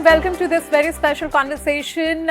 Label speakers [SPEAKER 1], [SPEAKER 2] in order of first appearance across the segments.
[SPEAKER 1] welcome to this very special conversation.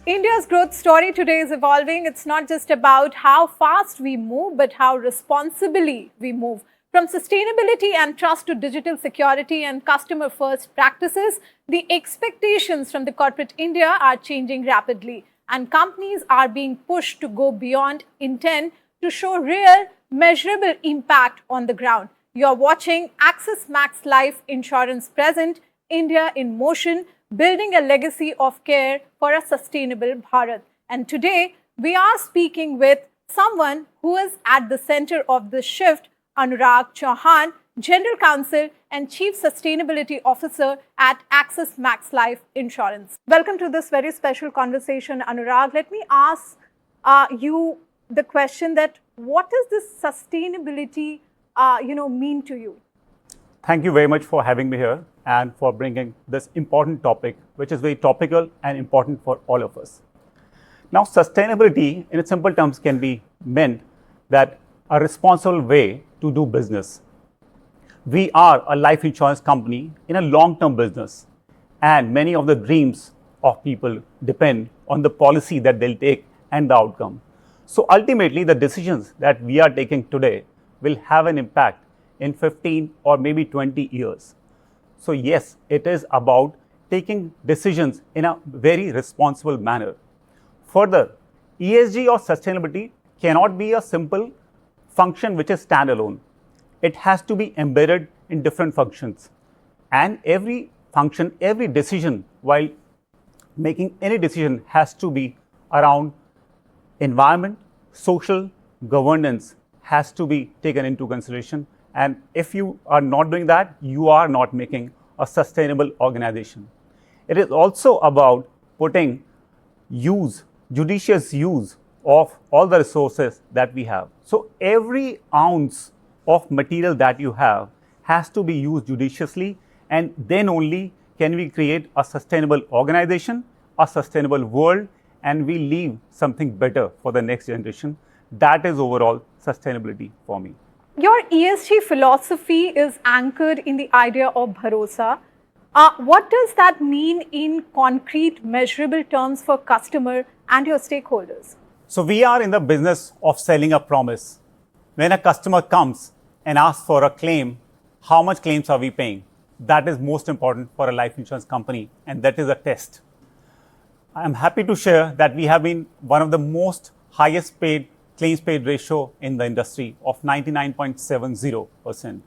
[SPEAKER 1] India's growth story today is evolving. It's not just about how fast we move, but how responsibly we move. From sustainability and trust to digital security and customer-first practices, the expectations from the corporate India are changing rapidly, and companies are being pushed to go beyond intent to show real, measurable impact on the ground. You're watching Axis Max Life Insurance Present, India in Motion, building a legacy of care for a sustainable Bharat. And today, we are speaking with someone who is at the center of this shift, Anurag Chauhan, General Counsel and Chief Sustainability Officer at Axis Max Life Insurance. Welcome to this very special conversation, Anurag. Let me ask you the question that what does this sustainability mean to you?
[SPEAKER 2] Thank you very much for having me here and for bringing this important topic, which is very topical and important for all of us. Now, sustainability in its simple terms can be meant that a responsible way to do business. We are a life insurance company in a long-term business, and many of the dreams of people depend on the policy that they'll take and the outcome. So ultimately, the decisions that we are taking today will have an impact in 15 or maybe 20 years. So yes, it is about taking decisions in a very responsible manner. Further, ESG or sustainability cannot be a simple function which is standalone. It has to be embedded in different functions. And every function, every decision, while making any decision, has to be around environment, social, governance has to be taken into consideration. And if you are not doing that, you are not making a sustainable organization. It is also about putting judicious use of all the resources that we have. So every ounce of material that you have has to be used judiciously, and then only can we create a sustainable organization, a sustainable world, and we leave something better for the next generation. That is overall sustainability for me.
[SPEAKER 1] Your ESG philosophy is anchored in the idea of bharosa. What does that mean in concrete, measurable terms for customer and your stakeholders?
[SPEAKER 2] So we are in the business of selling a promise. When a customer comes and asks for a claim, how much claims are we paying? That is most important for a life insurance company, and that is a test. I am happy to share that we have been one of the most highest paid claims paid ratio in the industry of 99.70%,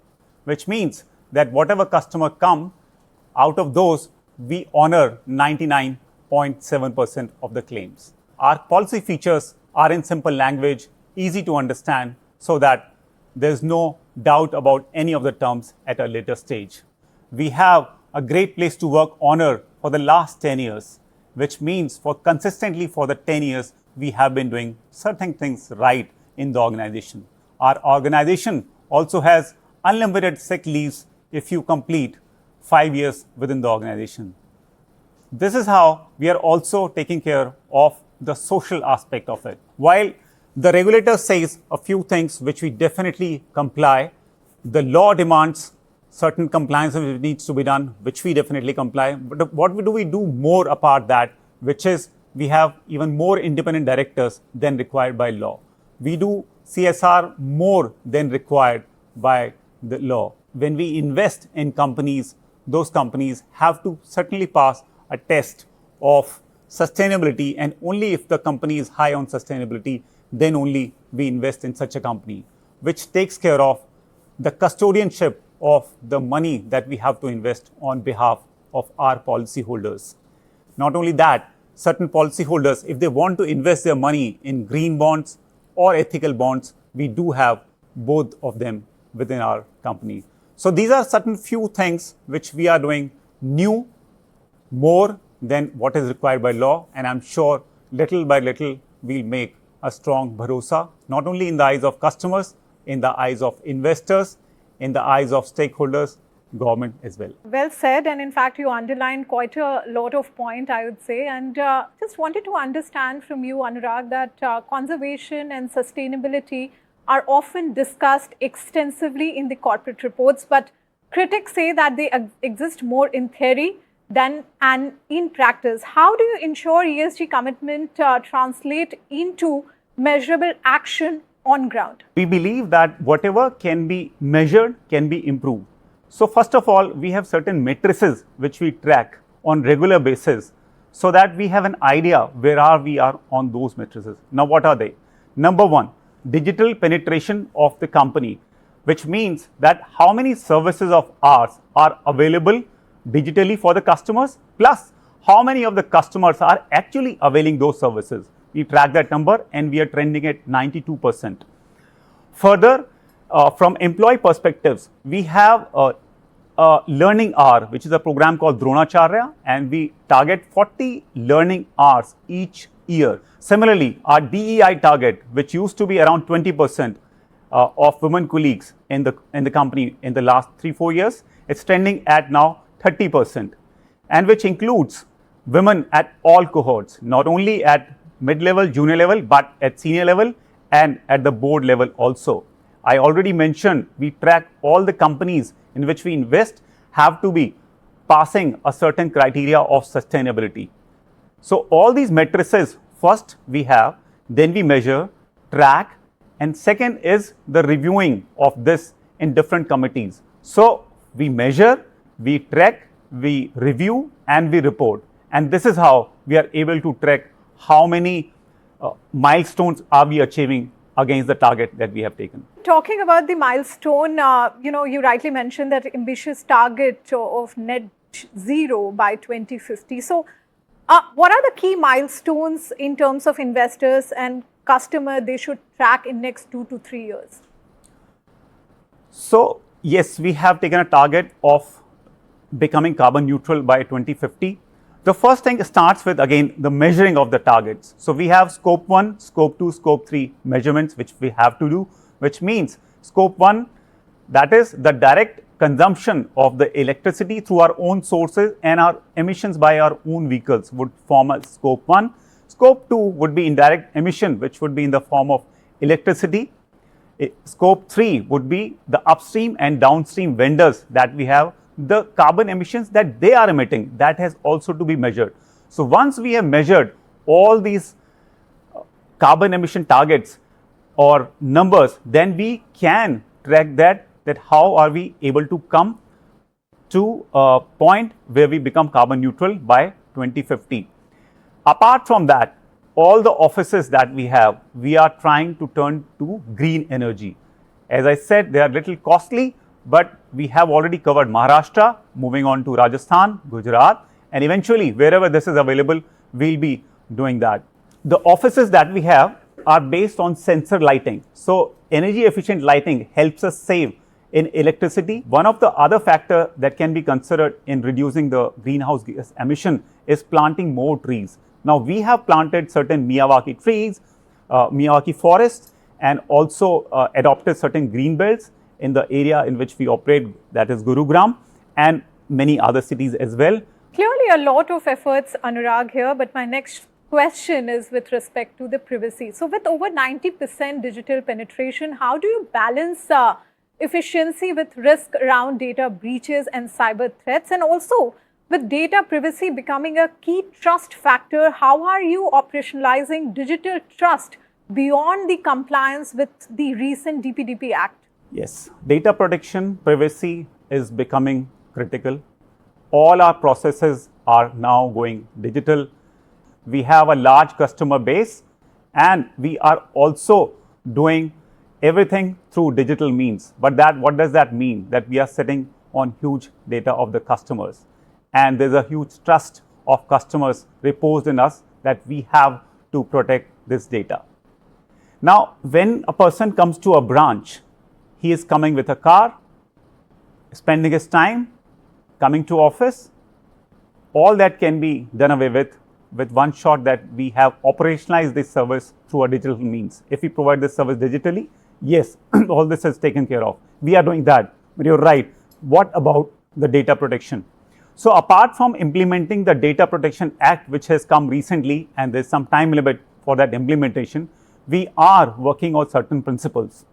[SPEAKER 2] which means that whatever customer come, out of those, we honor 99.7% of the claims. Our policy features are in simple language, easy to understand, so that there's no doubt about any of the terms at a later stage. We have a great place to work honor for the last 10 years, which means consistently for the 10 years, we have been doing certain things right in the organization. Our organization also has unlimited sick leaves if you complete 5 years within the organization. This is how we are also taking care of the social aspect of it. While the regulator says a few things which we definitely comply, the law demands certain compliance which needs to be done, which we definitely comply. But what do we do more apart that, which is we have even more independent directors than required by law. We do CSR more than required by the law. When we invest in companies, those companies have to certainly pass a test of sustainability, and only if the company is high on sustainability, then only we invest in such a company, which takes care of the custodianship of the money that we have to invest on behalf of our policyholders. Not only that, certain policyholders, if they want to invest their money in green bonds or ethical bonds, we do have both of them within our company. So these are certain few things which we are doing new, more than what is required by law, and I'm sure little by little we'll make a strong bharosa, not only in the eyes of customers, in the eyes of investors, in the eyes of stakeholders, government as well.
[SPEAKER 1] Well said, and in fact you underlined quite a lot of point, I would say, and just wanted to understand from you, Anurag, that conservation and sustainability are often discussed extensively in the corporate reports, but critics say that they exist more in theory done and in practice, how do you ensure ESG commitment translate into measurable action on ground?
[SPEAKER 2] We believe that whatever can be measured can be improved. So first of all, we have certain matrices which we track on regular basis so that we have an idea where we are on those matrices. Now what are they? Number one, digital penetration of the company, which means that how many services of ours are available digitally for the customers, plus how many of the customers are actually availing those services. We track that number and we are trending at 92%. Further, from employee perspectives, we have a learning hour, which is a program called Dronacharya, and we target 40 learning hours each year. Similarly, our DEI target, which used to be around 20% of women colleagues in the company in the last 3-4 years, it's trending at now 30%, and which includes women at all cohorts, not only at mid-level, junior level, but at senior level and at the board level also. I already mentioned we track all the companies in which we invest have to be passing a certain criteria of sustainability. So all these matrices, first we have, then we measure, track, and second is the reviewing of this in different committees. So we measure, we track, we review, and we report. And this is how we are able to track how many milestones are we achieving against the target that we have taken.
[SPEAKER 1] Talking about the milestone, you rightly mentioned that ambitious target of net zero by 2050. So what are the key milestones in terms of investors and customer they should track in next 2 to 3 years?
[SPEAKER 2] So yes, we have taken a target of becoming carbon neutral by 2050. The first thing starts with, again, the measuring of the targets. So we have scope 1, scope 2, scope 3 measurements which we have to do, which means scope 1, that is the direct consumption of the electricity through our own sources and our emissions by our own vehicles would form a scope 1. Scope 2 would be indirect emission, which would be in the form of electricity. Scope 3 would be the upstream and downstream vendors that we have, the carbon emissions that they are emitting, that has also to be measured. So once we have measured all these carbon emission targets or numbers, then we can track that how are we able to come to a point where we become carbon neutral by 2050. Apart from that, all the offices that we have, we are trying to turn to green energy. As I said, they are little costly, but we have already covered Maharashtra, moving on to Rajasthan, Gujarat, and eventually wherever this is available, we'll be doing that. The offices that we have are based on sensor lighting. So energy efficient lighting helps us save in electricity. One of the other factors that can be considered in reducing the greenhouse gas emission is planting more trees. Now we have planted certain Miyawaki trees, Miyawaki forests, and also adopted certain green belts in the area in which we operate, that is Gurugram, and many other cities as well.
[SPEAKER 1] Clearly a lot of efforts, Anurag, here, but my next question is with respect to the privacy. So with over 90% digital penetration, how do you balance efficiency with risk around data breaches and cyber threats? And also with data privacy becoming a key trust factor, how are you operationalizing digital trust beyond the compliance with the recent DPDP Act?
[SPEAKER 2] Yes, data protection, privacy is becoming critical. All our processes are now going digital. We have a large customer base and we are also doing everything through digital means. But what does that mean? That we are sitting on huge data of the customers, and there's a huge trust of customers reposed in us that we have to protect this data. Now, when a person comes to a branch, he is coming with a car, spending his time, coming to office. All that can be done away with one shot, that we have operationalized this service through a digital means. If we provide this service digitally, yes, all this is taken care of. We are doing that. But you're right. What about the data protection? So apart from implementing the Data Protection Act, which has come recently, and there's some time limit for that implementation, we are working on certain principles.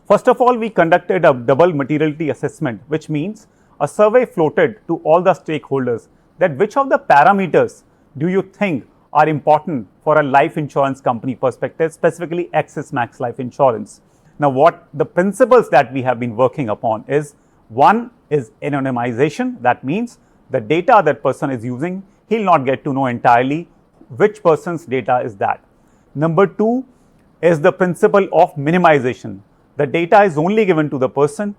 [SPEAKER 2] First of all, we conducted a double materiality assessment, which means a survey floated to all the stakeholders that which of the parameters do you think are important for a life insurance company perspective, specifically Axis Max Life Insurance. Now, what the principles that we have been working upon is, one is anonymization. That means the data that person is using, he'll not get to know entirely which person's data is that. Number two is the principle of minimization. The data is only given to the person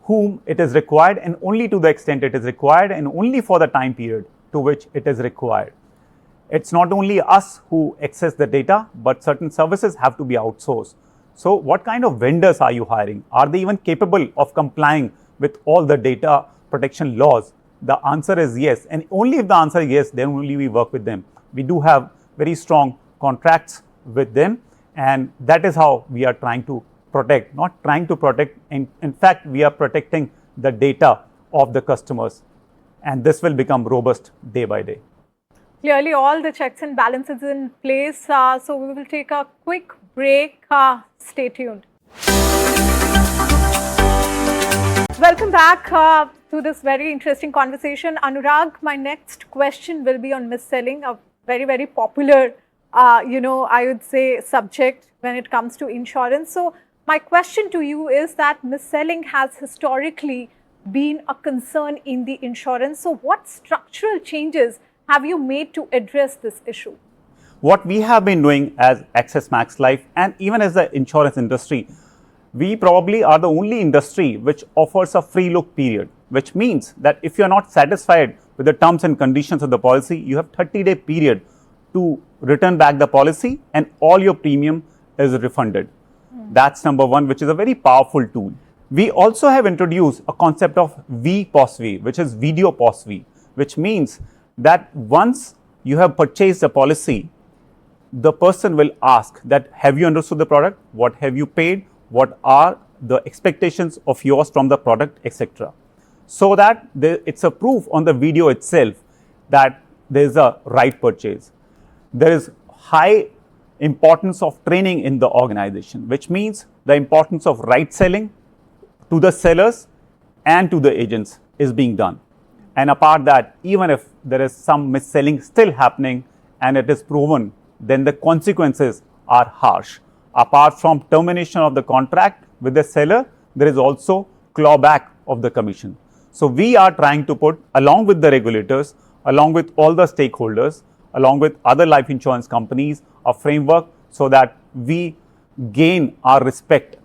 [SPEAKER 2] whom it is required, and only to the extent it is required, and only for the time period to which it is required. It's not only us who access the data, but certain services have to be outsourced. So what kind of vendors are you hiring? Are they even capable of complying with all the data protection laws? The answer is yes, and only if the answer is yes, then only we work with them. We do have very strong contracts with them, and that is how we are trying to protect, not trying to protect, in fact, we are protecting the data of the customers, and this will become robust day by day.
[SPEAKER 1] Clearly, all the checks and balances in place. So we will take a quick break. Stay tuned. Welcome back to this very interesting conversation. Anurag, my next question will be on mis-selling, a very, very popular, I would say, subject when it comes to insurance. So my question to you is that mis-selling has historically been a concern in the insurance. So what structural changes have you made to address this issue?
[SPEAKER 2] What we have been doing as Axis Max Life, and even as the insurance industry, we probably are the only industry which offers a free look period, which means that if you are not satisfied with the terms and conditions of the policy, you have 30-day period to return back the policy, and all your premium is refunded. That's number one, which is a very powerful tool. We also have introduced a concept of VPOSV, which is video POSV, which means that once you have purchased a policy, the person will ask that, have you understood the product? What have you paid? What are the expectations of yours from the product, etc. So that it's a proof on the video itself that there is a right purchase. There is high importance of training in the organization, which means the importance of right selling to the sellers and to the agents is being done. And apart that, even if there is some mis-selling still happening and it is proven, then the consequences are harsh. Apart from termination of the contract with the seller, there is also clawback of the commission. So we are trying to put, along with the regulators, along with all the stakeholders, along with other life insurance companies, a framework so that we gain our respect,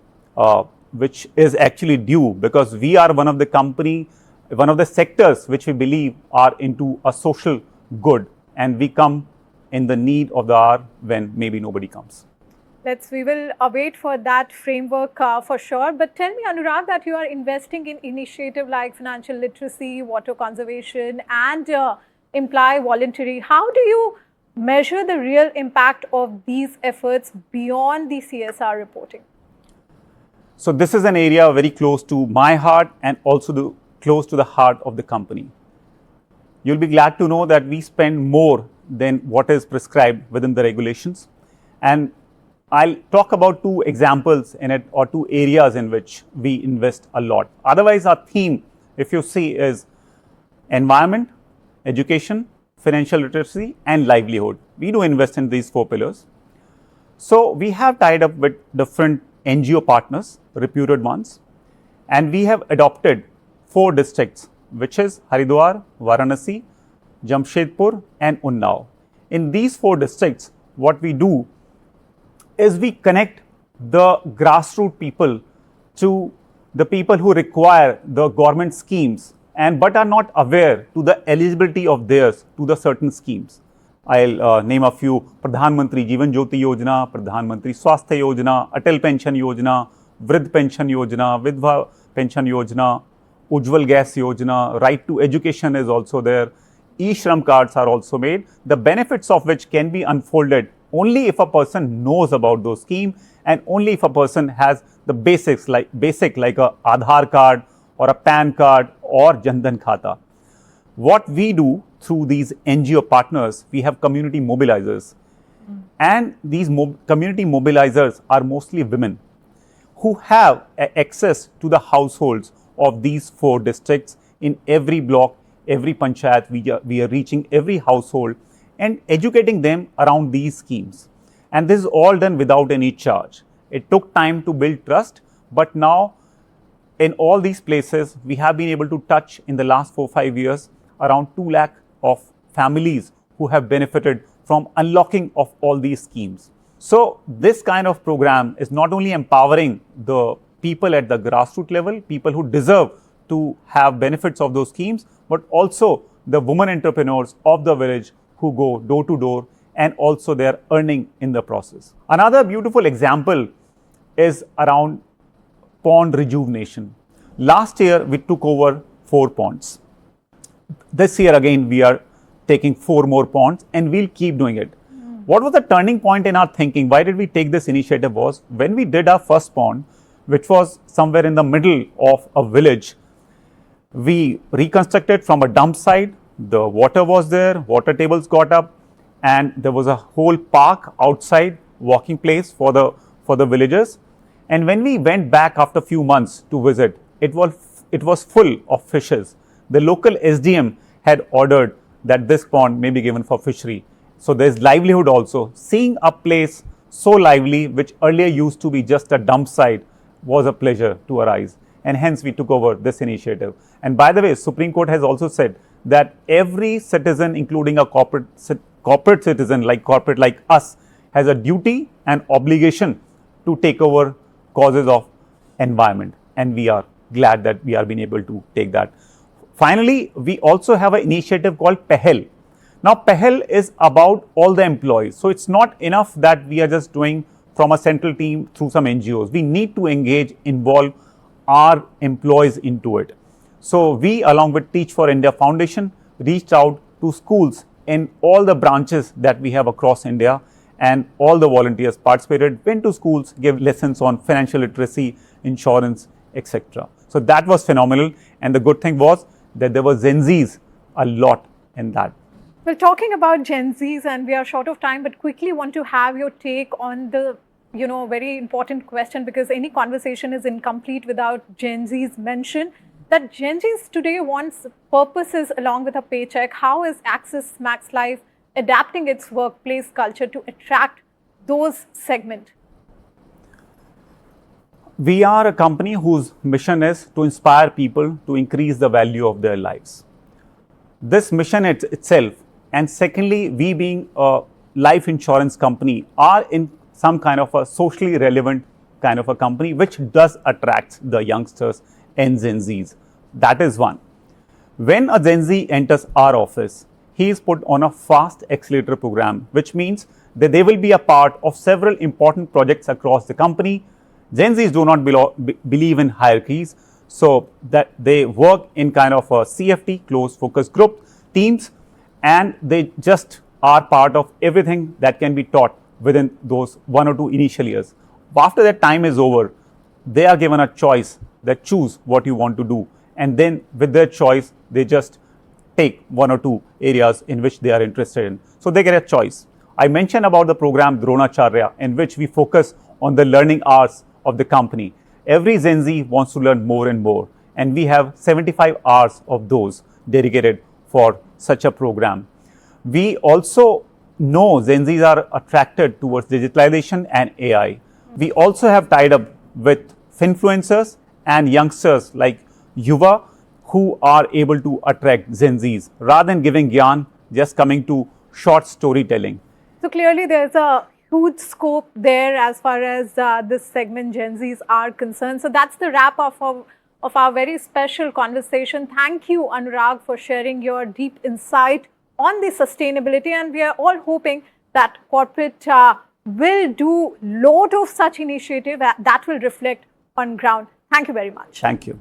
[SPEAKER 2] which is actually due, because we are one of the sectors which we believe are into a social good, and we come in the need of the hour when maybe nobody comes.
[SPEAKER 1] We will await for that framework for sure. But tell me, Anurag, that you are investing in initiative like financial literacy, water conservation, and employee voluntary. How do you measure the real impact of these efforts beyond the CSR reporting?
[SPEAKER 2] So this is an area very close to my heart and also close to the heart of the company. You'll be glad to know that we spend more than what is prescribed within the regulations. And I'll talk about two examples in it, or two areas in which we invest a lot. Otherwise, our theme, if you see, is environment, education, financial literacy, and livelihood. We do invest in these four pillars. So we have tied up with different NGO partners, reputed ones, and we have adopted 4 districts, which is Haridwar, Varanasi, Jamshedpur, and Unnao. In these 4 districts, what we do is we connect the grassroots people to the people who require the government schemes but are not aware to the eligibility of theirs to the certain schemes. I'll name a few: Pradhan Mantri Jeevan Jyoti Yojana, Pradhan Mantri Swasthya Yojana, Atal Pension Yojana, Vriddh Pension Yojana, Vidhva Pension Yojana, Ujjwal Gas Yojana, Right to Education is also there. E-Shram cards are also made, the benefits of which can be unfolded only if a person knows about those schemes, and only if a person has the basic like a Aadhaar card or a PAN card or Jan Dhan Khata. What we do through these NGO partners, we have community mobilizers, and these community mobilizers are mostly women who have access to the households of these 4 districts in every block, every panchayat, we are reaching every household and educating them around these schemes. And this is all done without any charge. It took time to build trust, but now in all these places, we have been able to touch in the last 4-5 years around 2 lakh of families who have benefited from unlocking of all these schemes. So this kind of program is not only empowering the people at the grassroots level, people who deserve to have benefits of those schemes, but also the women entrepreneurs of the village who go door to door, and also they are earning in the process. Another beautiful example is around pond rejuvenation. Last year, we took over 4 ponds. This year again, we are taking 4 more ponds, and we'll keep doing it. What was the turning point in our thinking? Why did we take this initiative? Was when we did our first pond, which was somewhere in the middle of a village, we reconstructed from a dump site. The water was there, water tables got up, and there was a whole park outside, walking place for the villagers. And when we went back after a few months to visit, it was full of fishes. The local SDM had ordered that this pond may be given for fishery. So there's livelihood also. Seeing a place so lively, which earlier used to be just a dump site, was a pleasure to our eyes. And hence we took over this initiative. And by the way, Supreme Court has also said that every citizen, including a corporate citizen like us, has a duty and obligation to take over causes of environment. And we are glad that we are being able to take that. Finally, we also have an initiative called Pehel. Now, Pehel is about all the employees. So it's not enough that we are just doing from a central team through some NGOs. We need to involve our employees into it. So we, along with Teach for India Foundation, reached out to schools in all the branches that we have across India, and all the volunteers participated, went to schools, gave lessons on financial literacy, insurance, etc. So that was phenomenal. And the good thing was that there were Gen Zs a lot in that.
[SPEAKER 1] Well, talking about Gen Zs, and we are short of time, but quickly want to have your take on the, very important question, because any conversation is incomplete without Gen Z's mention, that Gen Zs today wants purposes along with a paycheck. How is Axis Max Life adapting its workplace culture to attract those segments?
[SPEAKER 2] We are a company whose mission is to inspire people to increase the value of their lives. This mission itself, and secondly, we being a life insurance company, are in some kind of a socially relevant kind of a company, which does attract the youngsters and Gen Zs. That is one. When a Gen Z enters our office, he is put on a fast accelerator program, which means that they will be a part of several important projects across the company. Gen Zs do not believe in hierarchies, so that they work in kind of a CFT, close focus group, teams, and they just are part of everything that can be taught within those 1 or 2 initial years. After that time is over, they are given a choice that choose what you want to do, and then with their choice, they just take 1 or 2 areas in which they are interested in. So they get a choice. I mentioned about the program Dronacharya, in which we focus on the learning hours of the company. Every Gen Z wants to learn more and more, and we have 75 hours of those dedicated for such a program. We also know Gen Zs are attracted towards digitalization and AI. We also have tied up with influencers and youngsters like Yuva, who are able to attract Gen Zs rather than giving gyan, just coming to short storytelling.
[SPEAKER 1] So clearly there's a huge scope there as far as this segment Gen Zs are concerned. So that's the wrap of our very special conversation. Thank you, Anurag, for sharing your deep insight on the sustainability, and we are all hoping that corporate will do lot of such initiative that will reflect on ground. Thank you very much.
[SPEAKER 2] Thank you.